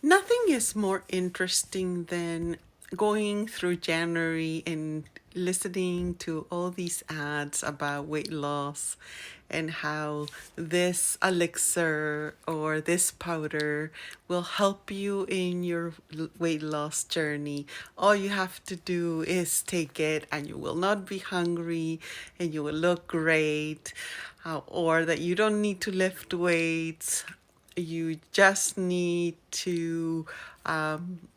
Nothing is more interesting than going through January and listening to all these ads about weight loss and how this elixir or this powder will help you in your weight loss journey. All you have to do is take it and you will not be hungry and you will look great, or that you don't need to lift weights. You just need to um,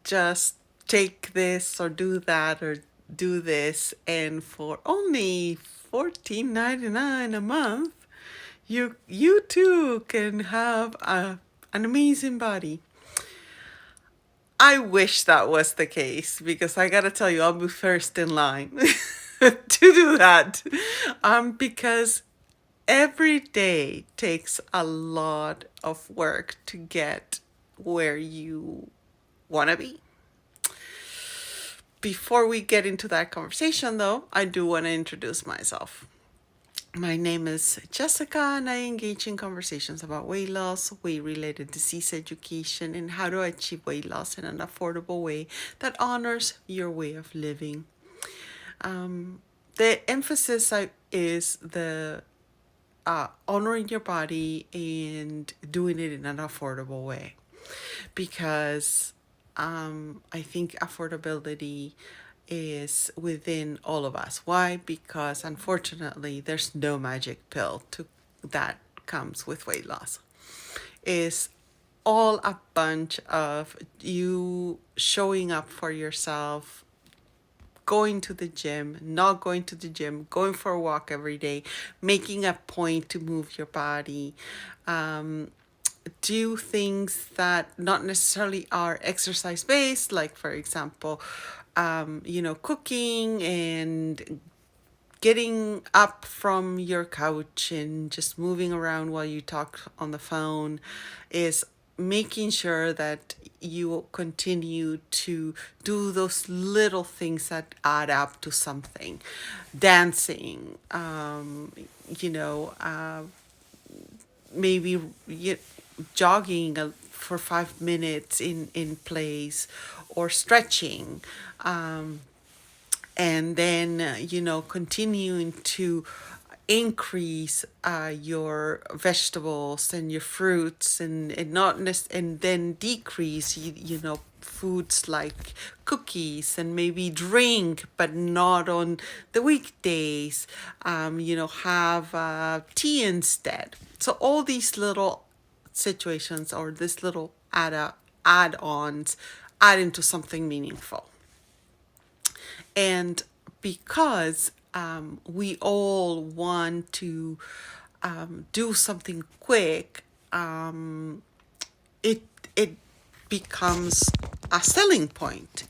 just take this or do that or do this, and for only 14.99 a month, you too can have an amazing body. I wish that was the case because I gotta tell you, I'll be first in line to do that. Because every day takes a lot of work to get where you want to be. Before we get into that conversation, though, I do want to introduce myself. My name is Jessica, and I engage in conversations about weight loss, weight related disease education, and how to achieve weight loss in an affordable way that honors your way of living. The emphasis is the honoring your body and doing it in an affordable way, because I think affordability is within all of us. Why? Because unfortunately, there's no magic pill to that comes with weight loss. It's all a bunch of you showing up for yourself, going to the gym, not going to the gym, going for a walk every day, making a point to move your body, do things that not necessarily are exercise based, like for example, cooking and getting up from your couch and just moving around while you talk on the phone, is making sure that you continue to do those little things that add up to something. Dancing, you know, maybe jogging for 5 minutes in place, or stretching, and then continuing to increase your vegetables and your fruits, and not and then decrease foods like cookies, and maybe drink but not on the weekdays. Have tea instead. So all these little situations, or this little add-ons, add into something meaningful. And because we all want to do something quick, it it becomes a selling point,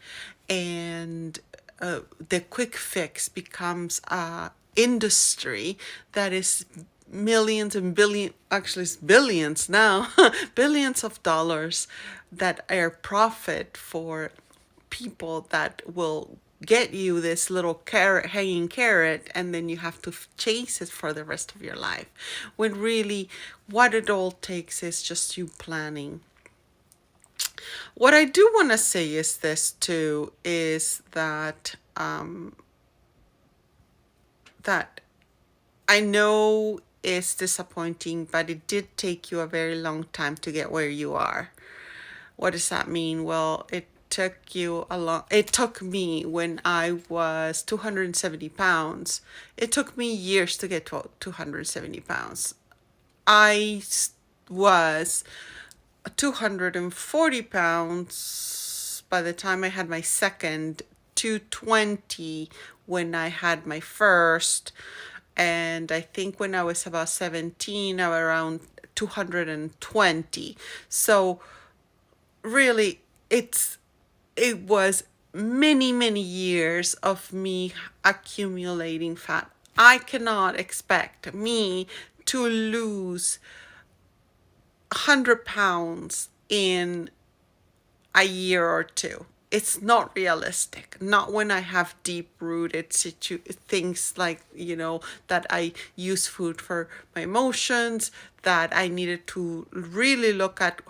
and the quick fix becomes a industry that is millions and actually it's billions now, billions of dollars, that are profit for people that will get you this little carrot, hanging carrot, and then you have to chase it for the rest of your life, when really what it all takes is just you planning. What I do want to say is this too, is that I know it's disappointing, but it did take you a very long time to get where you are. What does that mean? Well, it took me, when I was 270 pounds, it took me years to get to 270 pounds. I was 240 pounds by the time I had my second, 220 when I had my first, and I think when I was about 17, I was around 220. So really, it was many years of me accumulating fat. I cannot expect me to lose 100 pounds in a year or two. it's not realistic. Not when I have deep rooted things like, that I use food for my emotions, that I needed to really look at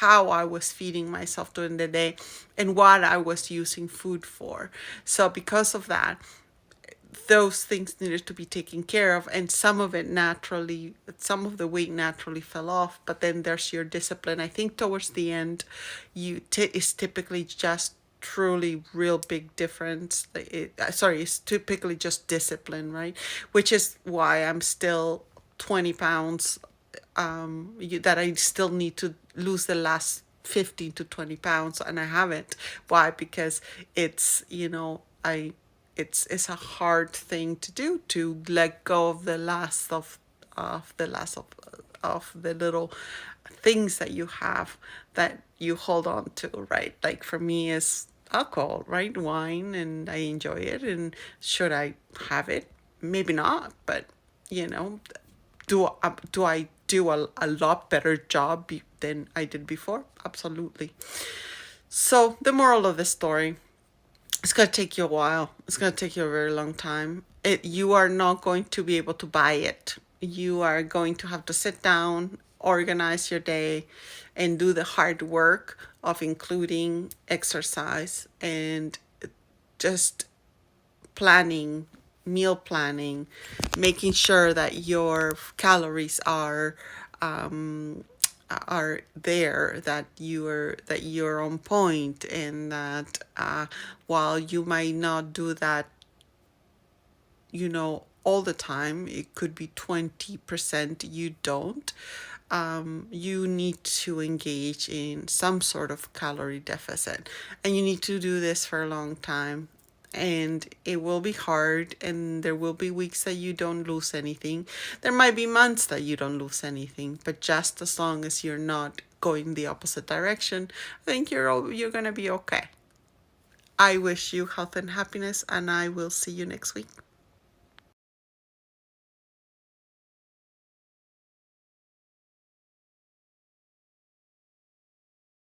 how I was feeding myself during the day and what I was using food for. So because of that, those things needed to be taken care of, and some of the weight naturally fell off. But then there's your discipline. I think towards the end, is typically just truly real big difference. It's typically just discipline, right? Which is why I'm still 20 pounds, that I still need to lose the last 15 to 20 pounds, and I haven't. Why? Because it's a hard thing to do, to let go of the last of the little things that you have, that you hold on to, right? Like for me is alcohol, right? Wine, and I enjoy it. And should I have it? Maybe not, but you know, do I do a lot better job than I did before? Absolutely. So the moral of the story, it's going to take you a while. It's going to take you a very long time. You are not going to be able to buy it. You are going to have to sit down, organize your day, and do the hard work of including exercise and just planning, meal planning, making sure that your calories are there, that you're on point, and that while you might not do that, all the time, it could be 20% you don't. You need to engage in some sort of calorie deficit, and you need to do this for a long time. And it will be hard, and there will be weeks that you don't lose anything. There might be months that you don't lose anything, but just as long as you're not going the opposite direction, I think you're gonna be okay. I wish you health and happiness, and I will see you next week.